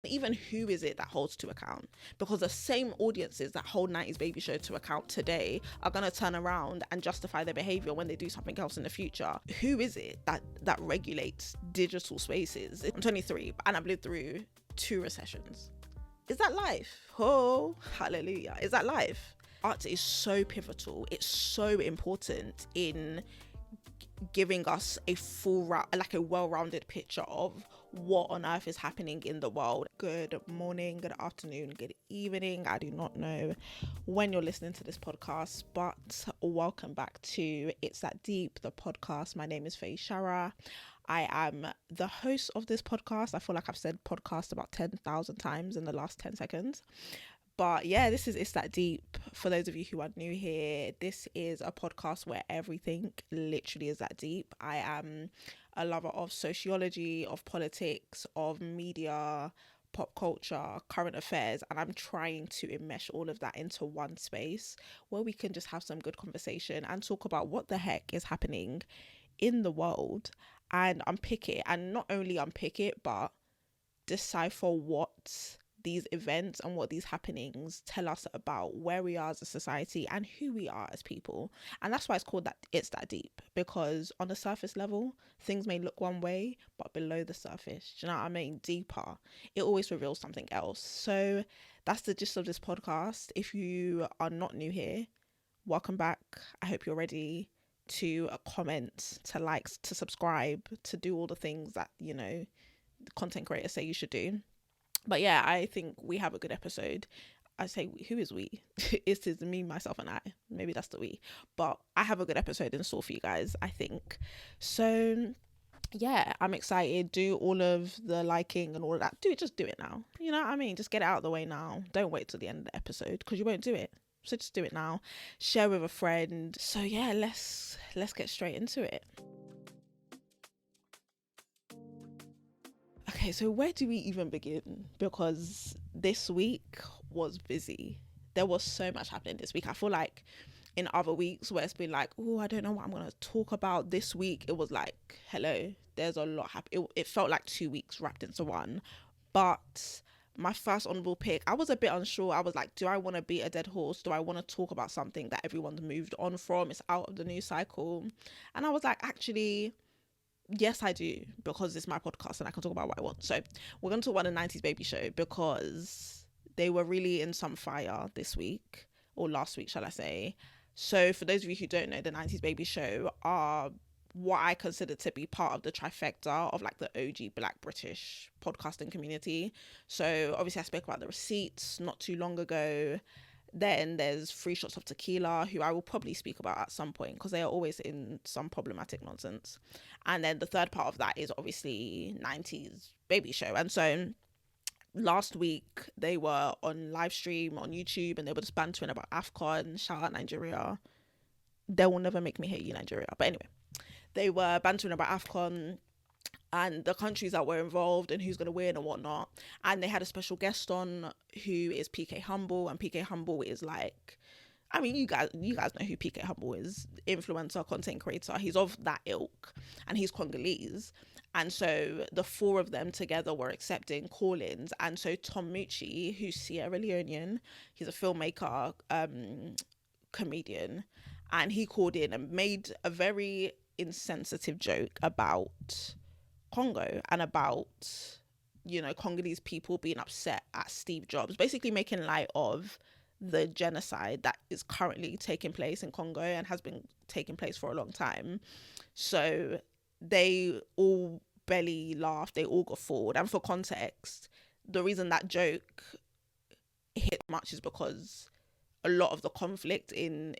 Even who is it that holds to account? Because the same audiences that hold 90s Baby Show to account today are going to turn around and justify their behavior when they do something else in the future. Who is it that regulates digital spaces? I'm 23 and I've lived through 2 recessions. Is that life? Oh, hallelujah. Is that life? Art is so pivotal. It's so important in giving us a like a well-rounded picture of what on earth is happening in the world. Good morning, good afternoon, good evening. I do not know when you're listening to this podcast, but welcome back to It's That Deep, the podcast. My name is Faye Shara. I am the host of this podcast. I feel like I've said podcast about 10,000 times in the last 10 seconds. But yeah, this is It's That Deep. For those of you who are new here, this is a podcast where everything literally is that deep. I am a lover of sociology, of politics, of media, pop culture, current affairs, and I'm trying to enmesh all of that into one space where we can just have some good conversation and talk about what the heck is happening in the world and unpick it. And not only unpick it, but decipher what these events and what these happenings tell us about where we are as a society and who we are as people. And that's why it's called that It's That Deep, because on the surface level things may look one way, but below the surface, do you know what I mean, deeper, it always reveals something else. So that's the gist of this podcast. If you are not new here, welcome back. I hope you're ready to comment, to like, to subscribe, to do all the things that, you know, content creators say you should do. But yeah, I think we have a good episode. I say, who is we? It is me, myself, and I. Maybe that's the we. But I have a good episode in store for you guys, I think. So yeah, I'm excited. Do all of the liking and all of that. Just do it now. You know what I mean? Just get it out of the way now. Don't wait till the end of the episode, because you won't do it. So just do it now. Share with a friend. So yeah, let's get straight into it. Okay, so where do we even begin? Because this week was busy. There was so much happening this week. I feel like in other weeks where it's been like, oh, I don't know what I'm going to talk about this week, it was like, hello, there's a lot happening. It felt like 2 weeks wrapped into one. But my first honorable pick, I was a bit unsure. I was like, do I want to beat a dead horse? Do I want to talk about something that everyone's moved on from? It's out of the news cycle. And I was like, actually, yes, I do, because it's my podcast and I can talk about what I want. So we're going to talk about the 90s Baby Show, because they were really in some fire this week, or last week, shall I say. So for those of you who don't know, the 90s Baby Show are what I consider to be part of the trifecta of like the OG Black British podcasting community. So obviously I spoke about the Receipts not too long ago. Then there's Free Shots of Tequila, who I will probably speak about at some point, because they are always in some problematic nonsense. And then the third part of that is obviously 90s Baby Show. And so last week they were on live stream on YouTube and they were just bantering about AFCON. Shout out Nigeria. They will never make me hate you, Nigeria. But anyway, they were bantering about AFCON and the countries that were involved and who's going to win and whatnot. And they had a special guest on who is PK Humble, and PK Humble is like, I mean, you guys know who PK Humble is. Influencer, content creator. He's of that ilk and he's Congolese. And so the 4 of them together were accepting call-ins. And so Tom Mucci, who's Sierra Leonean, he's a filmmaker, comedian, and he called in and made a very insensitive joke about Congo and about, you know, Congolese people being upset at Steve Jobs, basically making light of the genocide that is currently taking place in Congo and has been taking place for a long time. So they all belly laughed, they all got forward. And for context, the reason that joke hit much is because a lot of the conflict in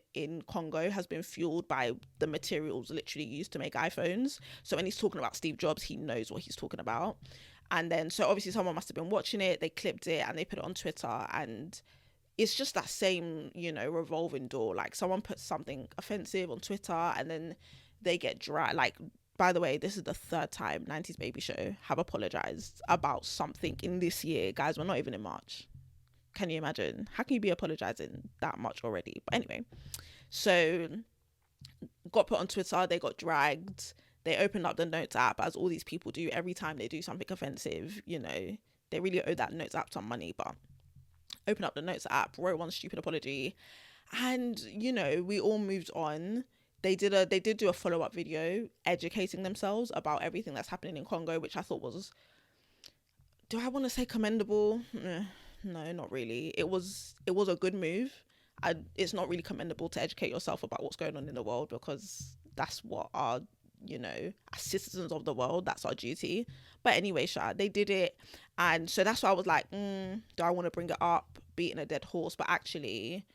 Congo has been fueled by the materials literally used to make iPhones. So when he's talking about Steve Jobs, he knows what he's talking about. And then, so obviously someone must have been watching it, they clipped it and they put it on Twitter, and it's just that same, you know, revolving door. Like someone puts something offensive on Twitter and then they get dragged. Like, by the way, this is the 3rd time 90s Baby Show have apologized about something in this year. Guys, we're not even in March. Can you imagine? How can you be apologizing that much already? But anyway, so got put on Twitter, they got dragged, they opened up the notes app, as all these people do every time they do something offensive, you know, They really owe that Notes app some money, but open up the Notes app, wrote one stupid apology, and we all moved on. They did do a follow-up video educating themselves about everything that's happening in Congo, which I thought was, do I want to say commendable? No, not really. It was a good move. It's not really commendable to educate yourself about what's going on in the world, because that's what our, as citizens of the world, that's our duty. But anyway, they did it. And so that's why I was like, do I want to bring it up, beating a dead horse? But actually,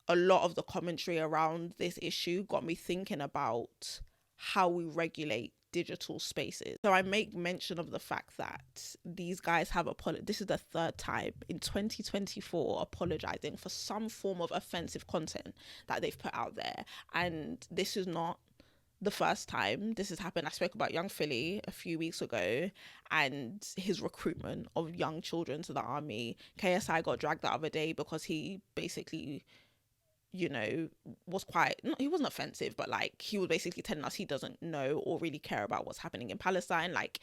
a lot of the commentary around this issue got me thinking about how we regulate digital spaces. So I make mention of the fact that these guys have this is the third time in 2024 apologizing for some form of offensive content that they've put out there. And this is not the first time this has happened. I spoke about young Philly a few weeks ago and his recruitment of young children to the army. KSI got dragged the other day because he basically, was he wasn't offensive, but like he was basically telling us he doesn't know or really care about what's happening in Palestine. Like,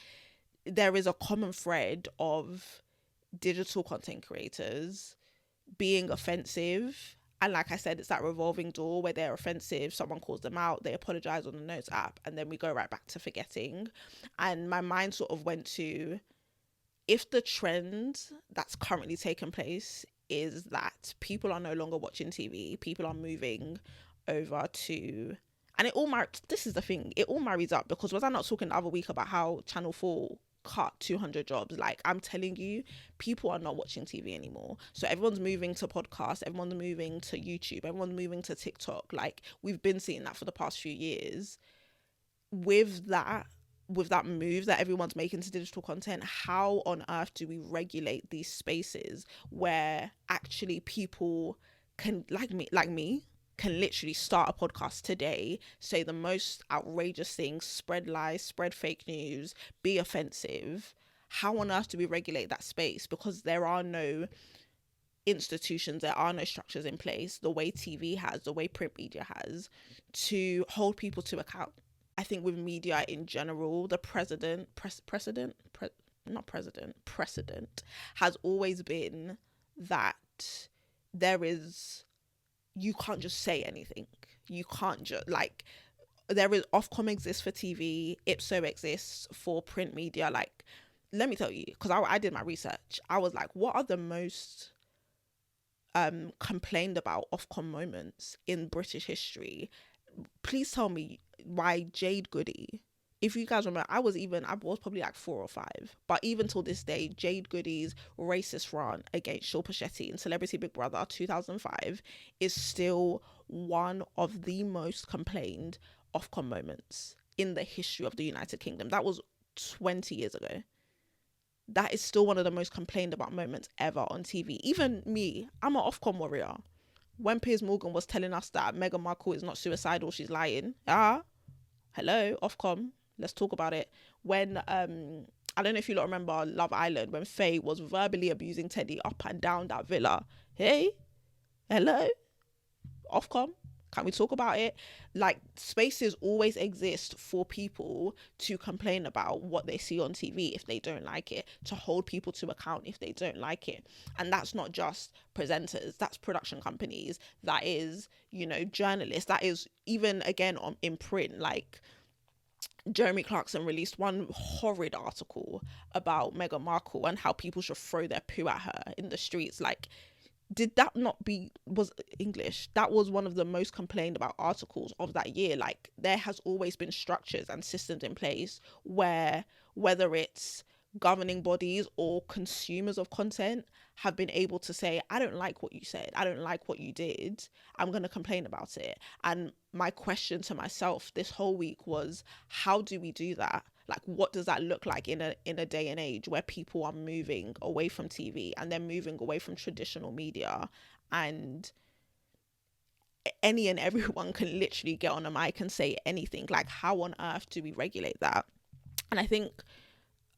there is a common thread of digital content creators being offensive. And like I said, it's that revolving door where they're offensive, someone calls them out, they apologize on the Notes app, and then we go right back to forgetting. And my mind sort of went to, if the trend that's currently taking place is that people are no longer watching TV, people are moving over to, and this is the thing, it all marries up, because was I not talking the other week about how Channel 4 cut 200 jobs? Like, I'm telling you, people are not watching TV anymore. So everyone's moving to podcasts, everyone's moving to YouTube, everyone's moving to TikTok. Like, we've been seeing that for the past few years. With that move that everyone's making to digital content, how on earth do we regulate these spaces where actually people can, like me, can literally start a podcast today, say the most outrageous things, spread lies, spread fake news, be offensive? How on earth do we regulate that space? Because there are no institutions, there are no structures in place, the way TV has, the way print media has, to hold people to account. I think with media in general, the precedent has always been that you can't just say anything. You can't just, like, there is Ofcom exists for TV, Ipso exists for print media. Like, let me tell you, because I did my research, I was like, what are the most complained about Ofcom moments in British history? Please tell me why Jade Goody, if you guys remember, I was probably like 4 or 5, but even till this day, Jade Goody's racist rant against Shilpa Shetty in Celebrity Big Brother 2005 is still one of the most complained Ofcom moments in the history of the United Kingdom. That was 20 years ago. That is still one of the most complained about moments ever on TV. Even me, I'm an Ofcom warrior. When Piers Morgan was telling us that Meghan Markle is not suicidal, she's lying. Hello, Ofcom, let's talk about it. When, I don't know if you lot remember Love Island, when Faye was verbally abusing Teddy up and down that villa. Hey, hello, Ofcom, can we talk about it? Like, spaces always exist for people to complain about what they see on TV if they don't like it, to hold people to account if they don't like it. And that's not just presenters, that's production companies, that is, journalists, that is even, again, in print. Like, Jeremy Clarkson released one horrid article about Meghan Markle and how people should throw their poo at her in the streets. Like, was English? That was one of the most complained about articles of that year. Like, there has always been structures and systems in place where, whether it's governing bodies or consumers of content, have been able to say, I don't like what you said, I don't like what you did, I'm going to complain about it. And my question to myself this whole week was, how do we do that? Like, what does that look like in a day and age where people are moving away from TV and they're moving away from traditional media, and any and everyone can literally get on a mic and say anything? Like, how on earth do we regulate that? And I think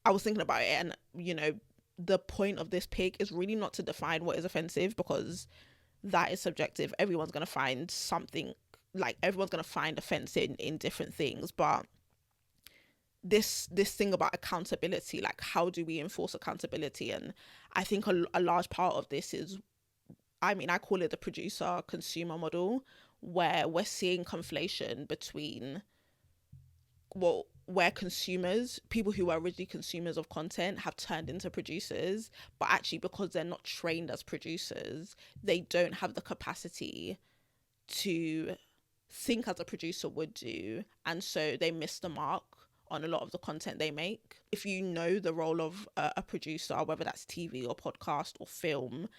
I was thinking about it, and the point of this pick is really not to define what is offensive, because that is subjective. Everyone's going to find something, like, everyone's going to find offense in different things. But this thing about accountability, like how do we enforce accountability? And I think a large part of this is, I mean, I call it the producer consumer model, where we're seeing conflation between, well, where consumers, people who were originally consumers of content, have turned into producers, but actually because they're not trained as producers, they don't have the capacity to think as a producer would do, and so they miss the mark on a lot of the content they make. If you know the role of a producer, whether that's TV or podcast or film,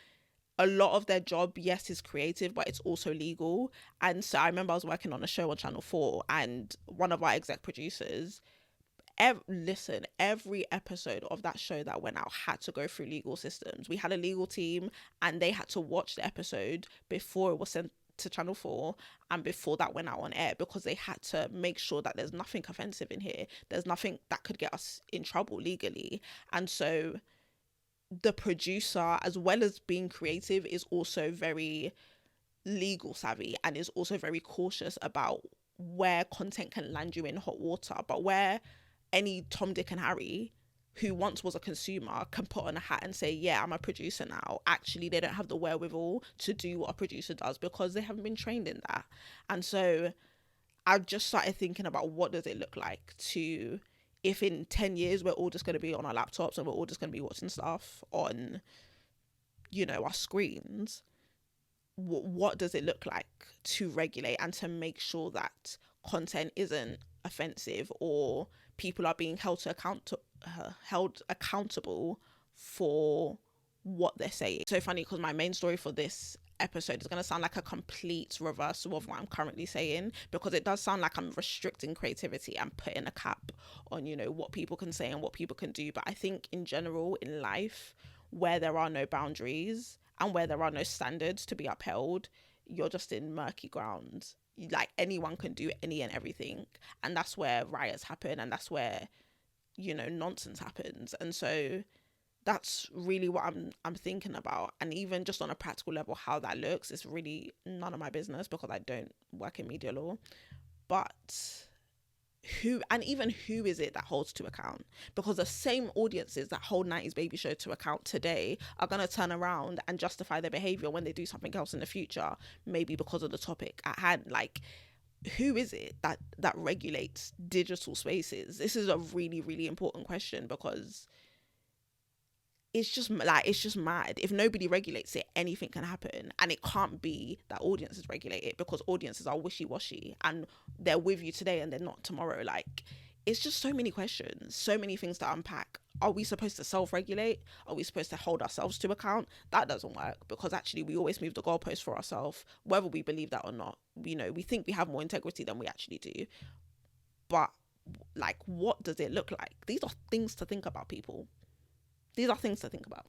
a lot of their job, yes, is creative, but it's also legal. And so I remember I was working on a show on Channel 4, and one of our exec producers, every episode of that show that went out had to go through legal systems. We had a legal team, and they had to watch the episode before it was sent to Channel 4 and before that went out on air, because they had to make sure that there's nothing offensive in here, there's nothing that could get us in trouble legally. And so the producer, as well as being creative, is also very legal savvy and is also very cautious about where content can land you in hot water, but where any Tom, Dick and Harry who once was a consumer can put on a hat and say, yeah, I'm a producer now. Actually, they don't have the wherewithal to do what a producer does because they haven't been trained in that. And so I just started thinking about, what does it look like to, if in 10 years we're all just going to be on our laptops and we're all just going to be watching stuff on, you know, our screens, what does it look like to regulate and to make sure that content isn't offensive or people are being held accountable for what they're saying? So funny, because my main story for this episode is going to sound like a complete reversal of what I'm currently saying, because it does sound like I'm restricting creativity and putting a cap on, you know, what people can say and what people can do. But I think in general in life, where there are no boundaries and where there are no standards to be upheld, you're just in murky ground. Like, anyone can do any and everything, and that's where riots happen, and that's where, you know, nonsense happens. And so that's really what I'm thinking about. And even just on a practical level, how that looks is really none of my business, because I don't work in media law. But who is it that holds to account? Because the same audiences that hold 90s Baby Show to account today are going to turn around and justify their behavior when they do something else in the future, maybe because of the topic at hand. Like, who is it that regulates digital spaces? This is a really, really important question, because it's just mad. If nobody regulates it, anything can happen. And it can't be that audiences regulate it, because audiences are wishy-washy and they're with you today and they're not tomorrow. Like, it's just so many questions, so many things to unpack. Are we supposed to self-regulate? Are we supposed to hold ourselves to account? That doesn't work, because actually we always move the goalposts for ourselves, whether we believe that or not. You know, we think we have more integrity than we actually do. But, like, what does it look like? These are things to think about, people. These are things to think about.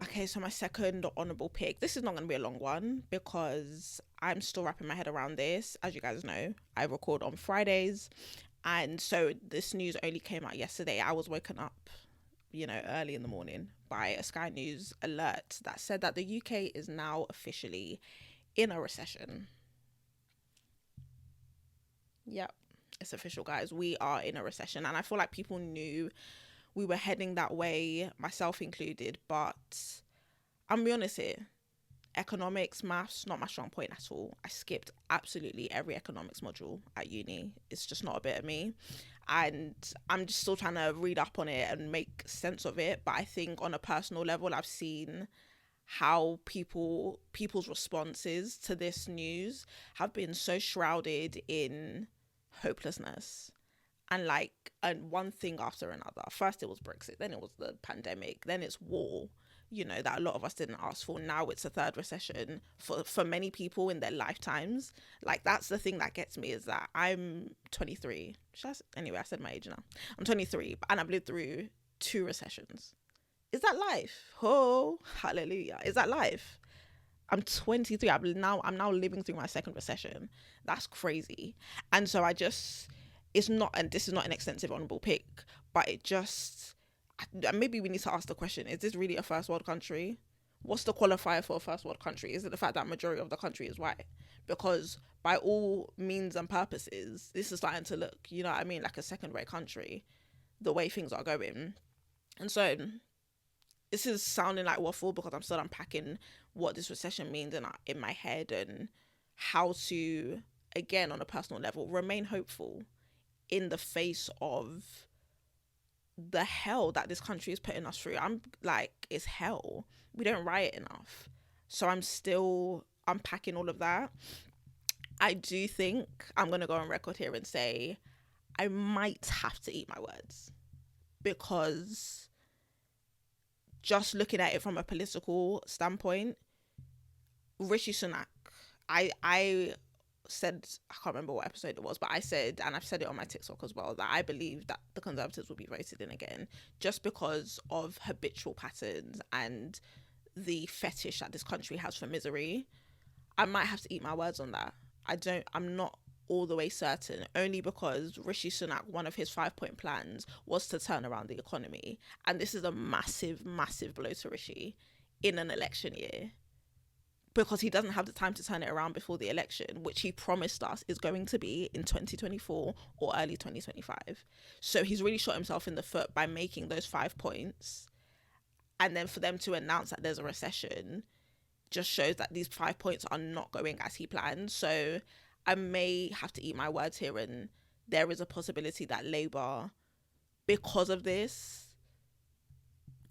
Okay, so my second honourable pick. This is not going to be a long one, because I'm still wrapping my head around this. As you guys know, I record on Fridays. And so this news only came out yesterday. I was woken up, you know, early in the morning by a Sky News alert that said that the UK is now officially in a recession. Yep. It's official, guys. We are in a recession, and I feel like people knew we were heading that way, myself included. But I'm be honest here, economics, maths, not my strong point at all. I skipped absolutely every economics module at uni. It's just not a bit of me, and I'm just still trying to read up on it and make sense of it. But I think on a personal level, I've seen how people's responses to this news have been so shrouded in hopelessness and one thing after another. First it was Brexit, then it was the pandemic, then it's war, you know, that a lot of us didn't ask for. Now it's a third recession for many people in their lifetimes. Like, that's the thing that gets me, is that I'm 23. Anyway, I said my age now. I'm 23 and I've lived through 2 recessions. Is that life? Oh, hallelujah. Is that life? I'm 23. I'm now living through my second recession. That's crazy. And so this is not an extensive honourable pick, but maybe we need to ask the question, is this really a first world country? what's the qualifier for a first world country? Is it the fact that majority of the country is white? Because by all means and purposes, this is starting to look, you know what I mean, like a second rate country, the way things are going. And so this is sounding like waffle because I'm still unpacking what this recession means in my head, and how to, again, on a personal level, remain hopeful in the face of the hell that this country is putting us through. I'm like, it's hell. We don't riot enough. So I'm still unpacking all of that. I do think I'm going to go on record here and say I might have to eat my words, because just looking at it from a political standpoint, Rishi Sunak, I said, I can't remember what episode it was, but I said, and I've said it on my TikTok as well, that I believe that the Conservatives will be voted in again, just because of habitual patterns and the fetish that this country has for misery. I might have to eat my words on that. I'm not all the way certain, only because Rishi Sunak, one of his 5-point plans was to turn around the economy. And this is a massive, massive blow to Rishi in an election year, because he doesn't have the time to turn it around before the election, which he promised us is going to be in 2024 or early 2025. So he's really shot himself in the foot by making those 5 points. And then for them to announce that there's a recession just shows that these 5 points are not going as he planned. So I may have to eat my words here, and there is a possibility that Labour, because of this,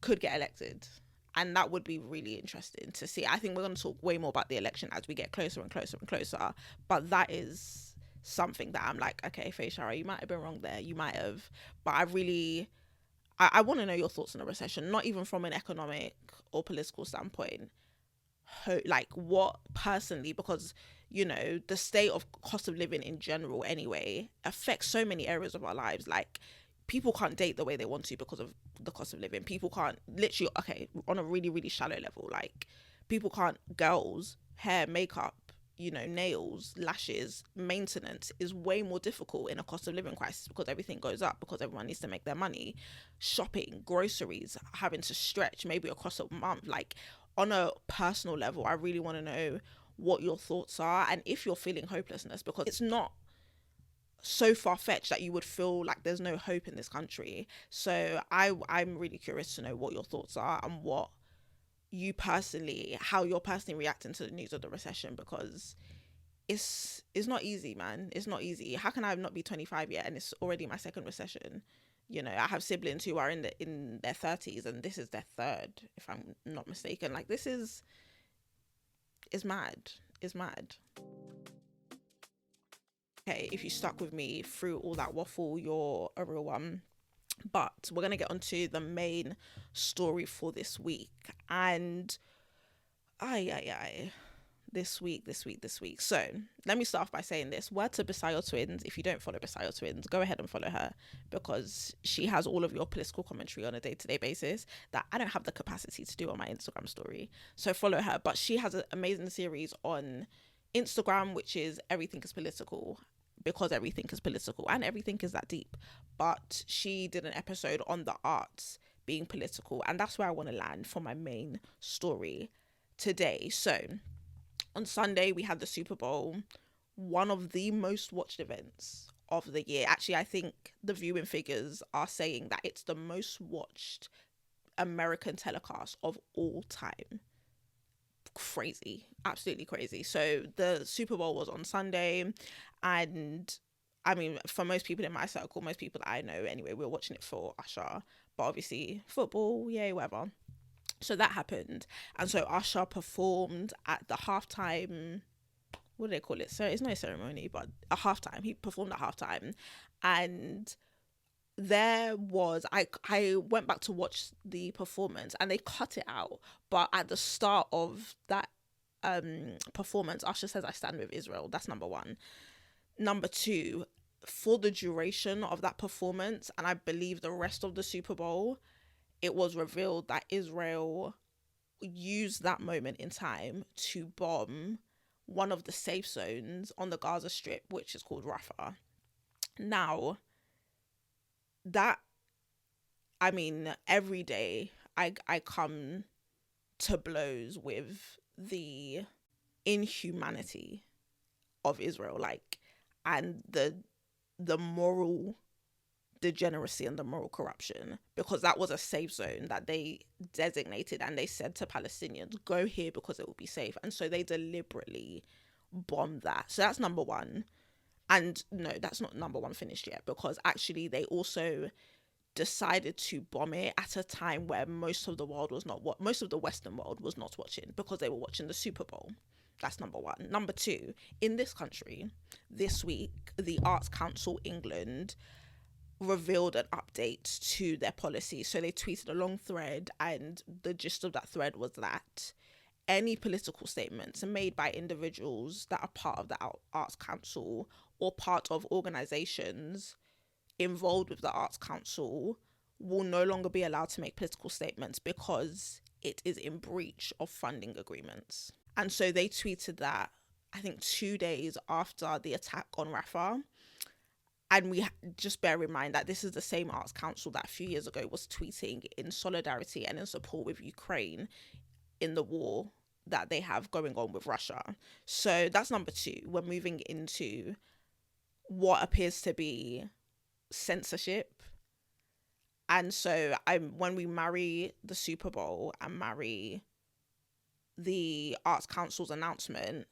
could get elected. And that would be really interesting to see. I think we're going to talk way more about the election as we get closer and closer and closer. But that is something that I'm like, okay, Faye Shara, you might have been wrong there. You might have. But I want to know your thoughts on a recession, not even from an economic or political standpoint. Like, what personally, because, you know, the state of cost of living in general anyway affects so many areas of our lives. Like, people can't date the way they want to because of the cost of living. People can't, literally, okay, on a really, really shallow level, like, people can't, girls, hair, makeup, you know, nails, lashes, maintenance is way more difficult in a cost of living crisis, because everything goes up, because everyone needs to make their money. Shopping, groceries, having to stretch maybe across a month. Like, on a personal level, I really want to know what your thoughts are, and if you're feeling hopelessness, because it's not so far-fetched that you would feel like there's no hope in this country. So I'm really curious to know what your thoughts are, and what you personally, how you're personally reacting to the news of the recession, because it's not easy, man. It's not easy. How can I not be 25 yet and it's already my second recession? You know, I have siblings who are in their 30s, and this is their third, if I'm not mistaken. Like, this is mad. It's mad. Okay, if you stuck with me through all that waffle, you're a real one. But we're going to get onto the main story for this week. And this week. So let me start off by saying this. Word to Bisayo Twins. If you don't follow Bisayo Twins, go ahead and follow her, because she has all of your political commentary on a day-to-day basis that I don't have the capacity to do on my Instagram story. So follow her. But she has an amazing series on Instagram, which is Everything is Political, because everything is political and everything is that deep. But she did an episode on the arts being political, and that's where I want to land for my main story today. So on Sunday, we had the Super Bowl, one of the most watched events of the year. Actually, I think the viewing figures are saying that it's the most watched American telecast of all time. Crazy, absolutely crazy. So the Super Bowl was on Sunday, and I mean, for most people in my circle, most people that I know anyway, we were watching it for Usher, but obviously football, yay, whatever. So that happened, and so Usher performed at the halftime. What do they call it? So it's no ceremony, but a halftime. He performed at halftime, and there was, I went back to watch the performance, and they cut it out. But at the start of that performance, Usher says, "I stand with Israel." That's number one. Number two, for the duration of that performance, and I believe the rest of the Super Bowl, it was revealed that Israel used that moment in time to bomb one of the safe zones on the Gaza Strip, which is called Rafah. Now, that, I mean, every day I come to blows with the inhumanity of Israel, like, and the moral degeneracy and the moral corruption, because that was a safe zone that they designated, and they said to Palestinians, go here because it will be safe. And so they deliberately bombed that. So that's number one. And no, that's not number one finished yet, because actually they also decided to bomb it at a time where most of the Western world was not watching, because they were watching the Super Bowl. That's number one. Number two, in this country, this week, the Arts Council England revealed an update to their policy. So they tweeted a long thread, and the gist of that thread was that any political statements made by individuals that are part of the Arts Council or part of organisations involved with the Arts Council will no longer be allowed to make political statements because it is in breach of funding agreements. And so they tweeted that, I think, 2 days after the attack on Rafah. And we just bear in mind that this is the same Arts Council that a few years ago was tweeting in solidarity and in support with Ukraine in the war that they have going on with Russia. So that's number two. We're moving into what appears to be censorship. And so when we marry the Super Bowl and marry the Arts Council's announcement,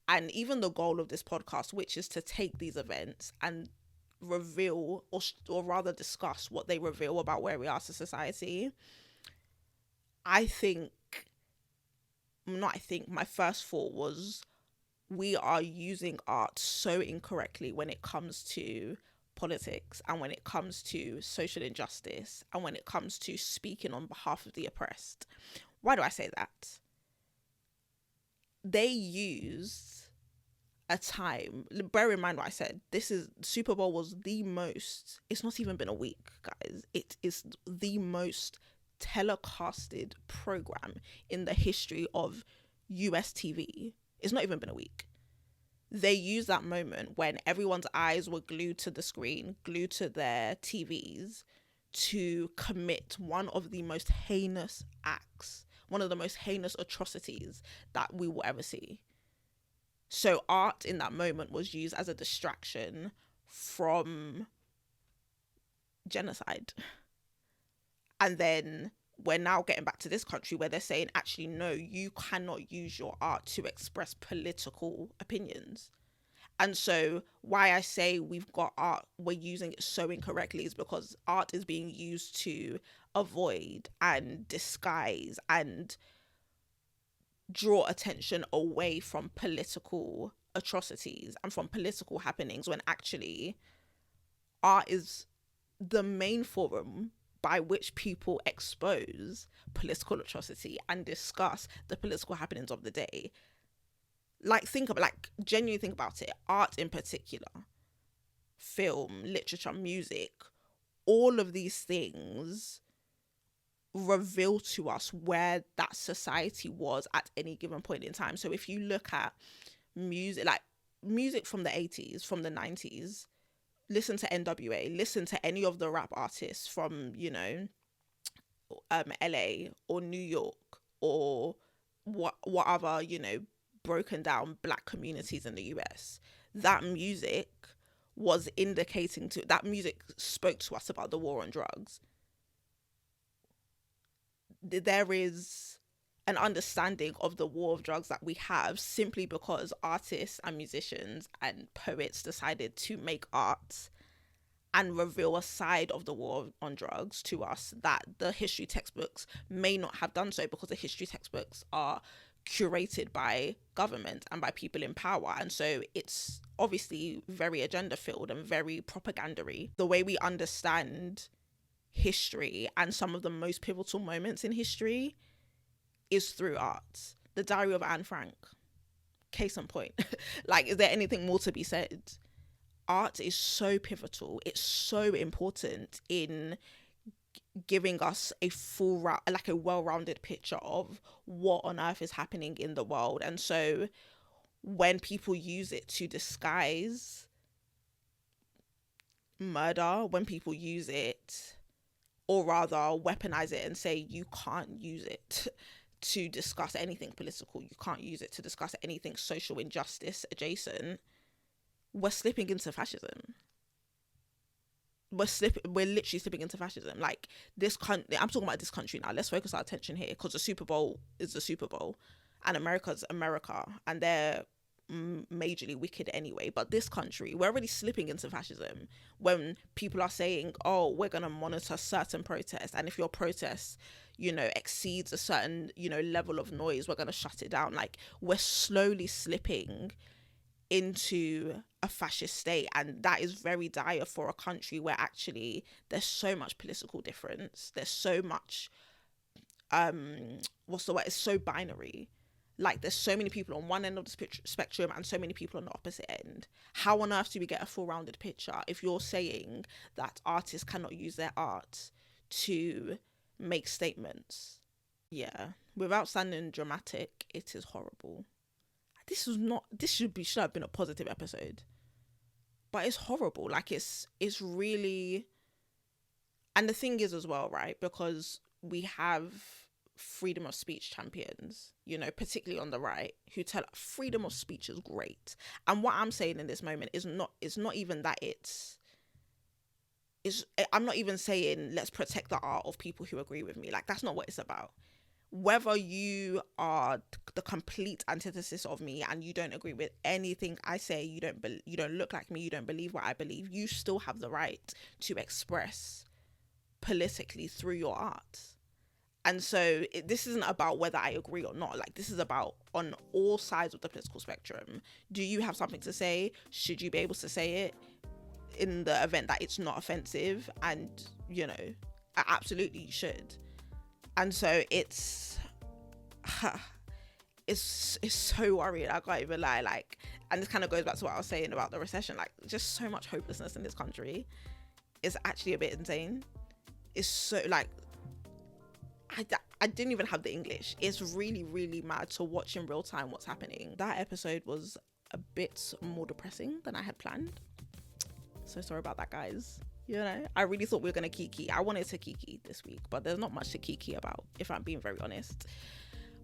and even the goal of this podcast, which is to take these events and reveal, or rather discuss what they reveal about where we are as a society, my first thought was, we are using art so incorrectly when it comes to politics, and when it comes to social injustice, and when it comes to speaking on behalf of the oppressed. Why do I say that? They use a time, bear in mind what I said, Super Bowl was it's not even been a week, guys. It is the most telecasted program in the history of US TV. It's not even been a week. They use that moment when everyone's eyes were glued to the screen, glued to their TVs, to commit one of the most heinous acts, one of the most heinous atrocities that we will ever see. So art in that moment was used as a distraction from genocide. And then we're now getting back to this country where they're saying, actually, no, you cannot use your art to express political opinions. And so why I say we've got art, we're using it so incorrectly, is because art is being used to avoid and disguise and draw attention away from political atrocities and from political happenings, when actually art is the main forum by which people expose political atrocity and discuss the political happenings of the day. Genuinely think about it. Art in particular, film, literature, music, all of these things reveal to us where that society was at any given point in time. So if you look at music from the 80s, from the 90s, listen to NWA, listen to any of the rap artists from, LA or New York, or what other, broken down black communities in the US. That music spoke to us about the war on drugs. There is an understanding of the war of drugs that we have simply because artists and musicians and poets decided to make art and reveal a side of the war on drugs to us that the history textbooks may not have done so, because the history textbooks are curated by government and by people in power. And so it's obviously very agenda filled and very propagandary. The way we understand history and some of the most pivotal moments in history is through art. The Diary of Anne Frank, case in point. Is there anything more to be said? Art is so pivotal. It's so important in giving us a a well-rounded picture of what on earth is happening in the world. And so when people use it to disguise murder, when people use it, or rather weaponize it and say you can't use it to discuss anything political. You can't use it to discuss anything social injustice adjacent. We're slipping into fascism. We're literally slipping into fascism. Like, this country, I'm talking about this country now. Let's focus our attention here, because the Super Bowl is the Super Bowl, and America's America, and they're majorly wicked anyway. But this country, we're already slipping into fascism when people are saying, oh, we're going to monitor certain protests, and if your protest, you know, exceeds a certain, you know, level of noise, we're going to shut it down. Like, we're slowly slipping into a fascist state, and that is very dire for a country where actually there's so much political difference. There's so much what's the word, it's so binary. Like, there's so many people on one end of the spectrum and so many people on the opposite end. How on earth do we get a full rounded picture if you're saying that artists cannot use their art to make statements? Yeah, without sounding dramatic, it is horrible. This should have been a positive episode, but it's horrible. Like, it's really, and the thing is as well, right, because we have freedom of speech champions, you know, particularly on the right, who tell freedom of speech is great. And what I'm saying in this moment is not even that I'm not even saying let's protect the art of people who agree with me. Like, that's not what it's about. Whether you are the complete antithesis of me and you don't agree with anything I say, you don't look like me, you don't believe what I believe, you still have the right to express politically through your art. And so this isn't about whether I agree or not. Like, this is about on all sides of the political spectrum. Do you have something to say? Should you be able to say it in the event that it's not offensive? And, you know, absolutely you should. And so it's so worrying. I can't even lie. Like, and this kind of goes back to what I was saying about the recession. Like, just so much hopelessness in this country. It's actually a bit insane. It's so, like, I didn't even have the English. It's really, really mad to watch in real time what's happening. That episode was a bit more depressing than I had planned. So sorry about that, guys. You know, I really thought we were going to kiki. I wanted to kiki this week, but there's not much to kiki about, if I'm being very honest.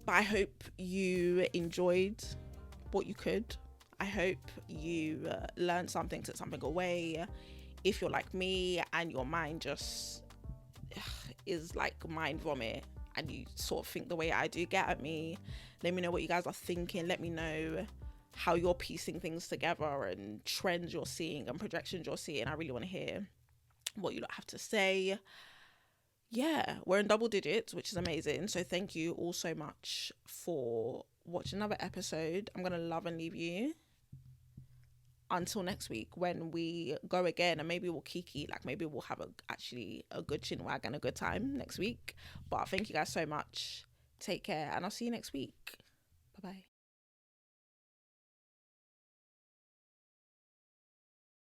But I hope you enjoyed what you could. I hope you learned something, took something away. If you're like me and your mind just is like mind vomit and you sort of think the way I do, get at me. Let me know what you guys are thinking. Let me know how you're piecing things together and trends you're seeing and projections you're seeing. I really want to hear what you lot have to say. Yeah, we're in double digits, which is amazing. So thank you all so much for watching another episode. I'm gonna love and leave you until next week when we go again, and maybe we'll kiki, like maybe we'll have actually a good chin wag and a good time next week. But thank you guys so much. Take care, and I'll see you next week. Bye bye.